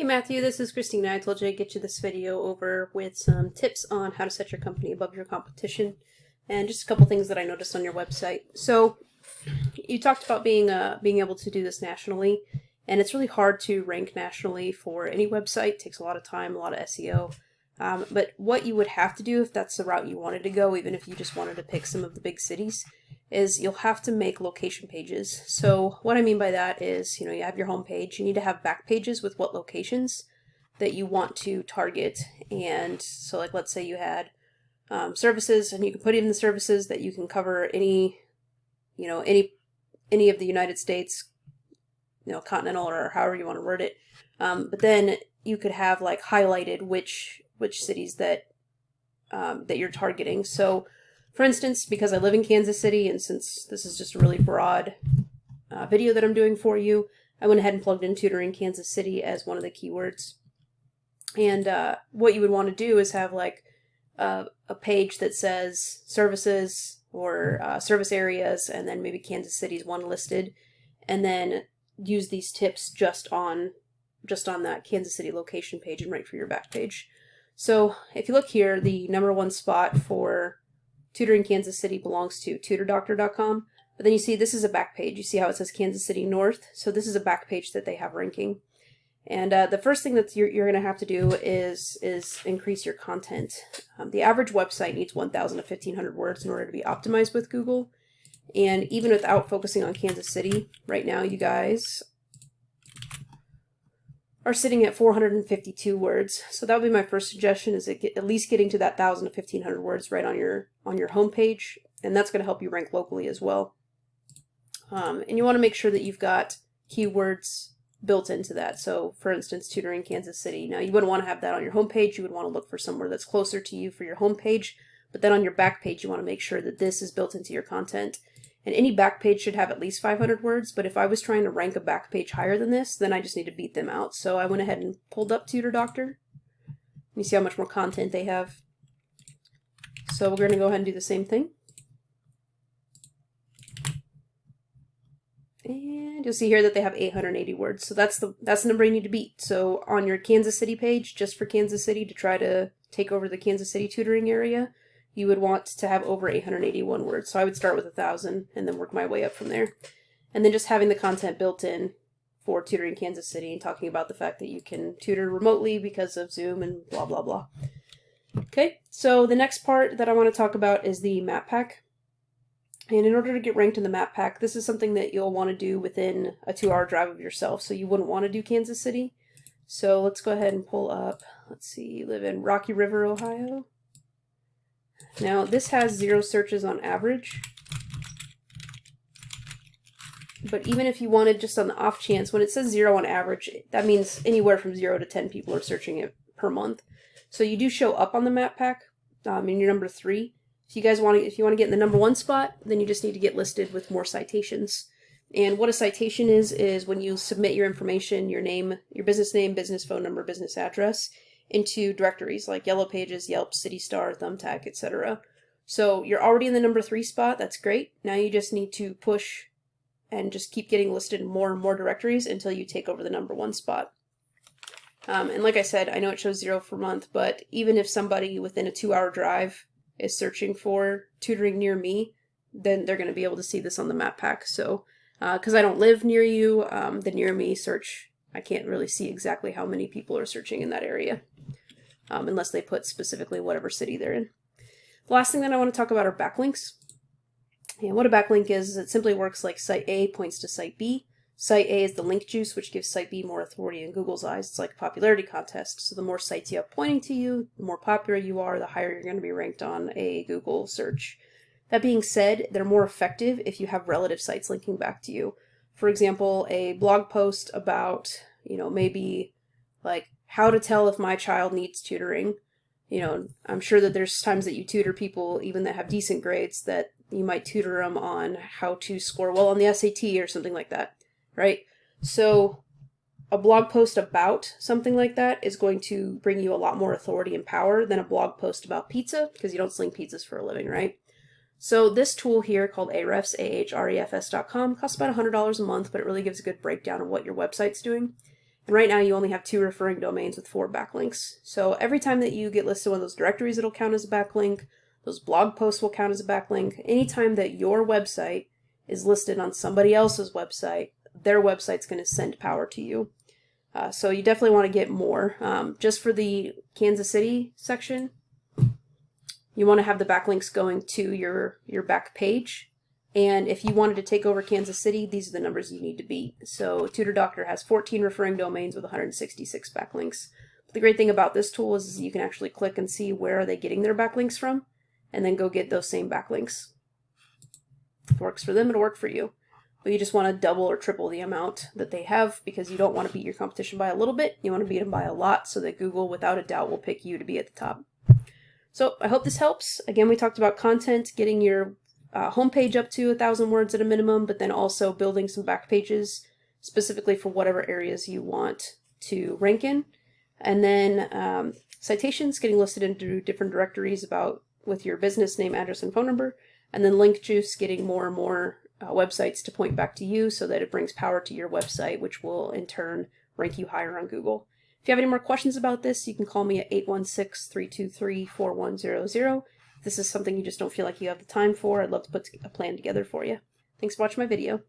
Hey Matthew, this is Christina. I told you I'd get you this video over with some tips on how to set your company above your competition and just a couple things that I noticed on your website. So you talked about being able to do this nationally, and it's really hard to rank nationally for any website. It takes a lot of time, a lot of SEO. But what you would have to do if that's the route you wanted to go, even if you just wanted to pick some of the big cities, is you'll have to make location pages. So what I mean by that is, you have your home page. You need to have back pages with what locations that you want to target. And so like, let's say you had services, and you can put in the services that you can cover any of the United States, continental, or however you want to word it. But then you could have like highlighted which cities that you're targeting. So for instance, because I live in Kansas City, and since this is just a really broad video that I'm doing for you, I went ahead and plugged in tutoring Kansas City as one of the keywords. And what you would want to do is have like a page that says services or service areas, and then maybe Kansas City's one listed, and then use these tips just on that Kansas City location page and right for your back page. So if you look here, the #1 spot for tutoring Kansas City belongs to tutordoctor.com, but then you see this is a back page. You see how it says Kansas City North? So this is a back page that they have ranking. And the first thing that you're going to have to do is increase your content. The average website needs 1,000 to 1,500 words in order to be optimized with Google. And even without focusing on Kansas City, right now you guys are sitting at 452 words. So that would be my first suggestion, is at least getting to that 1,000 to 1,500 words right on your home page, and that's going to help you rank locally as well. And you want to make sure that you've got keywords built into that. So for instance, tutoring Kansas City. Now you wouldn't want to have that on your home page. You would want to look for somewhere that's closer to you for your home page, but then on your back page you want to make sure that this is built into your content. And any back page should have at least 500 words, but if I was trying to rank a back page higher than this, then I just need to beat them out. So I went ahead and pulled up Tutor Doctor. You see how much more content they have. So we're going to go ahead and do the same thing. And you'll see here that they have 880 words. So that's the number you need to beat. So on your Kansas City page, just for Kansas City, to try to take over the Kansas City tutoring area, you would want to have over 881 words. So I would start with 1,000 and then work my way up from there. And then just having the content built in for tutoring Kansas City and talking about the fact that you can tutor remotely because of Zoom and blah, blah, blah. Okay, so the next part that I want to talk about is the map pack. And in order to get ranked in the map pack, this is something that you'll want to do within a 2-hour drive of yourself. So you wouldn't want to do Kansas City. So let's go ahead and pull up, let's see, you live in Rocky River, Ohio. Now, this has 0 searches on average, but even if you wanted just on the off chance, when it says 0 on average, that means anywhere from 0 to 10 people are searching it per month. So you do show up on the map pack in your number 3. If you want to get in the #1 spot, then you just need to get listed with more citations. And what a citation is when you submit your information, your name, your business name, business phone number, business address, into directories like Yellow Pages, Yelp, CityStar, Thumbtack, etc. So you're already in the number 3 spot. That's great. Now you just need to push and just keep getting listed in more and more directories until you take over the #1 spot. And like I said, I know it shows 0 per month, but even if somebody within a 2-hour drive is searching for tutoring near me, then they're going to be able to see this on the map pack. So because I don't live near you, the near me search, I can't really see exactly how many people are searching in that area. Unless they put specifically whatever city they're in. The last thing that I want to talk about are backlinks. And what a backlink is it simply works like Site A points to Site B. Site A is the link juice, which gives Site B more authority in Google's eyes. It's like a popularity contest. So the more sites you have pointing to you, the more popular you are, the higher you're going to be ranked on a Google search. That being said, they're more effective if you have relative sites linking back to you. For example, a blog post about, maybe like how to tell if my child needs tutoring. I'm sure that there's times that you tutor people, even that have decent grades, that you might tutor them on how to score well on the SAT or something like that, right? So a blog post about something like that is going to bring you a lot more authority and power than a blog post about pizza, because you don't sling pizzas for a living, right? So this tool here called Ahrefs, ahrefs.com, costs about $100 a month, but it really gives a good breakdown of what your website's doing. Right now you only have 2 referring domains with 4 backlinks. So every time that you get listed in one of those directories, it'll count as a backlink. Those blog posts will count as a backlink. Anytime that your website is listed on somebody else's website, their website's going to send power to you. So you definitely want to get more. Just for the Kansas City section, you want to have the backlinks going to your back page. And if you wanted to take over Kansas City, these are the numbers you need to beat. So Tutor Doctor has 14 referring domains with 166 backlinks. But the great thing about this tool is you can actually click and see where are they getting their backlinks from, and then go get those same backlinks. If it works for them, it'll work for you. But you just want to double or triple the amount that they have, because you don't want to beat your competition by a little bit. You want to beat them by a lot, so that Google, without a doubt, will pick you to be at the top. So I hope this helps. Again, we talked about content, getting your homepage up to 1,000 words at a minimum, but then also building some back pages specifically for whatever areas you want to rank in. And then citations, getting listed into different directories with your business name, address, and phone number. And then link juice, getting more and more websites to point back to you so that it brings power to your website, which will in turn rank you higher on Google. If you have any more questions about this, you can call me at 816-323-4100. If this is something you just don't feel like you have the time for, I'd love to put a plan together for you. Thanks for watching my video.